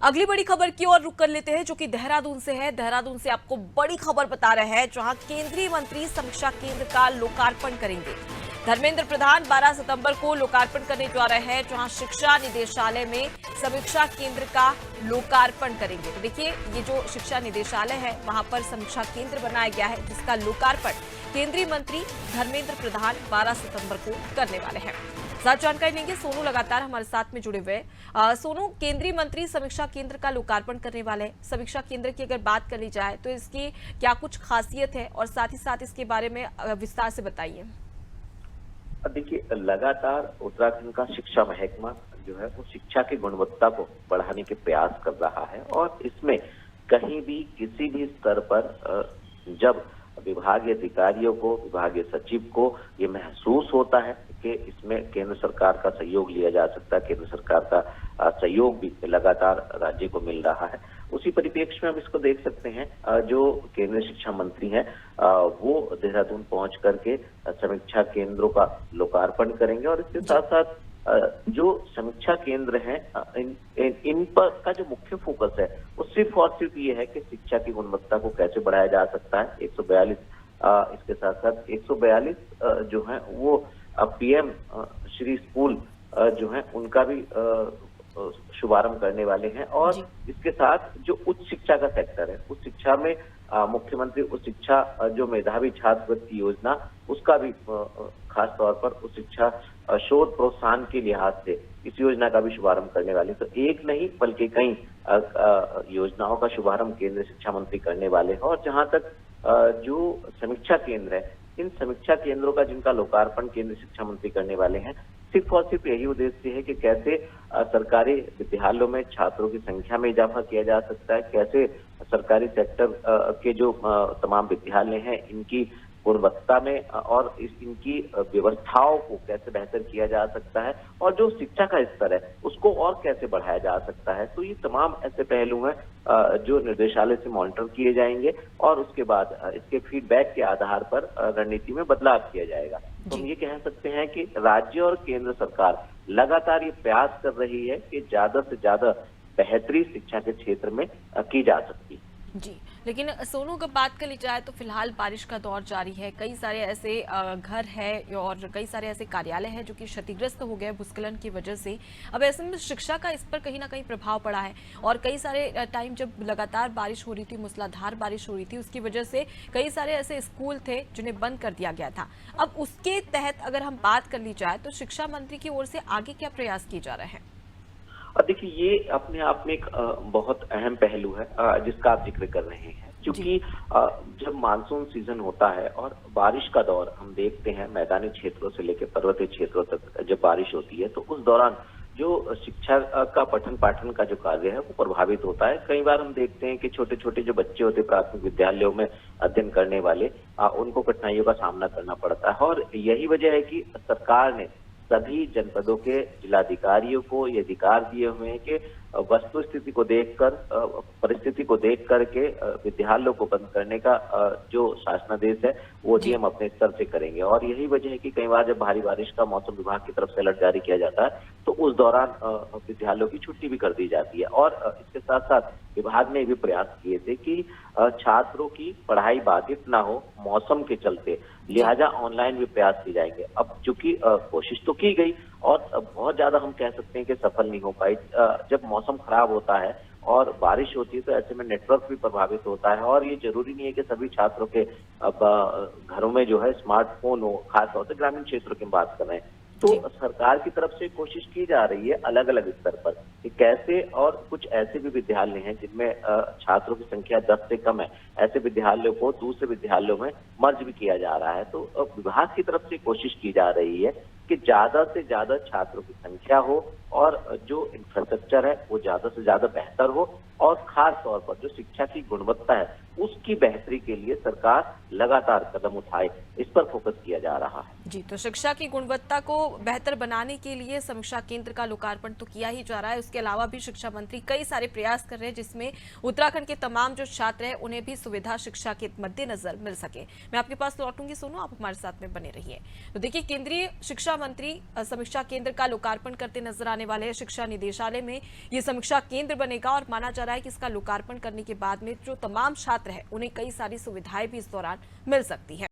अगली बड़ी खबर की ओर रुक कर लेते हैं, जो कि देहरादून से है। देहरादून से आपको बड़ी खबर बता रहे हैं, जहां केंद्रीय मंत्री समीक्षा केंद्र का लोकार्पण करेंगे। धर्मेंद्र प्रधान 12 सितंबर को लोकार्पण करने जा रहे हैं, जहां शिक्षा निदेशालय में समीक्षा केंद्र का लोकार्पण करेंगे। तो देखिए, ये जो शिक्षा निदेशालय है वहां पर समीक्षा केंद्र बनाया गया है, जिसका लोकार्पण केंद्रीय मंत्री धर्मेंद्र प्रधान 12 सितंबर को करने वाले हैं। साथ जानकारी लेंगे, सोनू लगातार हमारे साथ में जुड़े हुए हैं। सोनू, केंद्रीय मंत्री समीक्षा केंद्र का लोकार्पण करने वाले हैं। समीक्षा केंद्र की अगर बात कर ली जाए तो इसकी क्या कुछ खासियत है, और साथ ही साथ इसके बारे में विस्तार से बताइए। देखिए, लगातार उत्तराखंड का शिक्षा महकमा जो है वो शिक्षा की गुणवत्ता को बढ़ाने के प्रयास कर रहा है, और इसमें कहीं भी किसी भी स्तर पर जब विभागीय अधिकारियों को, विभागीय सचिव को ये महसूस होता है कि इसमें केंद्र सरकार का सहयोग लिया जा सकता है, केंद्र सरकार का सहयोग भी लगातार राज्य को मिल रहा है, उसी परिप्रेक्ष्य में हम इसको देख सकते हैं। जो केंद्रीय शिक्षा मंत्री हैं वो देहरादून पहुंच करके समीक्षा केंद्रों का लोकार्पण करेंगे, और इसके साथ साथ जो समीक्षा केंद्र हैं इन पर का जो मुख्य फोकस है वो सिर्फ और सिर्फ ये है कि शिक्षा की गुणवत्ता को कैसे बढ़ाया जा सकता है। 142 इसके साथ साथ 142 जो है वो पीएम श्री स्कूल जो है उनका भी शुभारंभ करने वाले हैं, और इसके साथ जो उच्च शिक्षा का सेक्टर है उस शिक्षा में मुख्यमंत्री उच्च शिक्षा जो मेधावी छात्रवृत्ति योजना उसका भी खास तौर पर उच्च शिक्षा शोध प्रोत्साहन के लिहाज से इस योजना का भी शुभारंभ करने वाले। तो एक नहीं बल्कि कई योजनाओं का शुभारंभ केंद्रीय शिक्षा मंत्री करने वाले हैं। और जहां तक जो समीक्षा केंद्र है, इन समीक्षा केंद्रों का जिनका लोकार्पण केंद्रीय शिक्षा मंत्री करने वाले हैं, सिर्फ और सिर्फ यही उद्देश्य है कि कैसे सरकारी विद्यालयों में छात्रों की संख्या में इजाफा किया जा सकता है, कैसे सरकारी सेक्टर के जो तमाम विद्यालय हैं इनकी गुणवत्ता में और इनकी व्यवस्थाओं को कैसे बेहतर किया जा सकता है, और जो शिक्षा का स्तर है उसको और कैसे बढ़ाया जा सकता है। तो ये तमाम ऐसे पहलू हैं जो निर्देशालय से मॉनिटर किए जाएंगे, और उसके बाद इसके फीडबैक के आधार पर रणनीति में बदलाव किया जाएगा। तो हम ये कह सकते हैं कि राज्य और केंद्र सरकार लगातार ये प्रयास कर रही है कि ज्यादा से ज्यादा बेहतरी शिक्षा के क्षेत्र में की जा सकती है। जी, लेकिन सोनू, अगर बात कर ली जाए तो फिलहाल बारिश का दौर जारी है। कई सारे ऐसे घर हैं और कई सारे ऐसे कार्यालय हैं जो कि क्षतिग्रस्त हो गए भूस्खलन की वजह से। अब ऐसे में शिक्षा का इस पर कहीं ना कहीं प्रभाव पड़ा है, और कई सारे टाइम जब लगातार बारिश हो रही थी, मूसलाधार बारिश हो रही थी, उसकी वजह से कई सारे ऐसे स्कूल थे जिन्हें बंद कर दिया गया था। अब उसके तहत अगर हम बात कर ली जाए तो शिक्षा मंत्री की ओर से आगे क्या प्रयास किए जा रहे हैं? और देखिए, ये अपने आप में एक बहुत अहम पहलू है जिसका आप जिक्र कर रहे हैं, क्योंकि जब मानसून सीजन होता है और बारिश का दौर हम देखते हैं, मैदानी क्षेत्रों से लेकर पर्वतीय क्षेत्रों तक जब बारिश होती है तो उस दौरान जो शिक्षा का पठन पाठन का जो कार्य है वो प्रभावित होता है। कई बार हम देखते हैं कि छोटे छोटे जो बच्चे होते हैं प्राथमिक विद्यालयों में अध्ययन करने वाले, उनको कठिनाइयों का सामना करना पड़ता है, और यही वजह है कि सरकार ने सभी जनपदों के जिलाधिकारियों को ये अधिकार दिए हुए हैं कि वस्तु स्थिति को देखकर, परिस्थिति को देख करके विद्यालयों को बंद करने का जो शासनादेश है वो नियम अपने स्तर से करेंगे। और यही वजह है कि कई बार जब भारी बारिश का मौसम विभाग की तरफ से अलर्ट जारी किया जाता है तो उस दौरान विद्यालयों की छुट्टी भी कर दी जाती है। और इसके साथ साथ विभाग ने भी प्रयास किए थे कि छात्रों की पढ़ाई बाधित ना हो मौसम के चलते, लिहाजा ऑनलाइन भी प्रयास किए जाएंगे। अब चूंकि कोशिश तो की गई और बहुत ज्यादा हम कह सकते हैं कि सफल नहीं हो पाई। जब मौसम खराब होता है और बारिश होती है तो ऐसे में नेटवर्क भी प्रभावित होता है, और ये जरूरी नहीं है कि सभी छात्रों के अब घरों में जो है स्मार्टफोन हो, खासतौर से ग्रामीण क्षेत्रों की बात कर रहे हैं। तो सरकार की तरफ से कोशिश की जा रही है अलग अलग स्तर पर कि कैसे, और कुछ ऐसे भी विद्यालय हैं जिनमें छात्रों की संख्या 10 से कम है, ऐसे विद्यालयों को दूसरे विद्यालयों में मर्ज भी किया जा रहा है। तो विभाग की तरफ से कोशिश की जा रही है कि ज्यादा से ज्यादा छात्रों की संख्या हो और जो इंफ्रास्ट्रक्चर है वो ज्यादा से ज्यादा बेहतर हो, और खास तौर पर जो शिक्षा की गुणवत्ता है उसकी बेहतरी के लिए सरकार लगातार कदम उठाए, इस पर फोकस किया जा रहा है। जी, तो शिक्षा की गुणवत्ता को बेहतर बनाने के लिए समीक्षा केंद्र का लोकार्पण तो किया ही जा रहा है। उसके अलावा भी शिक्षा मंत्री कई सारे प्रयास कर रहे हैं जिसमें उत्तराखंड के तमाम जो छात्र हैं उन्हें भी सुविधा शिक्षा के मद्देनजर मिल सके। मैं आपके पास लौटूंगी सोनू, आप हमारे साथ में बने रहिए। तो देखिए, केंद्रीय शिक्षा मंत्री समीक्षा केंद्र का लोकार्पण करते नजर आने वाले हैं। शिक्षा निदेशालय में ये समीक्षा केंद्र बनेगा और माना जा रहा है कि इसका लोकार्पण करने के बाद में जो तमाम छात्र हैं उन्हें कई सारी सुविधाएं भी इस दौरान मिल सकती है।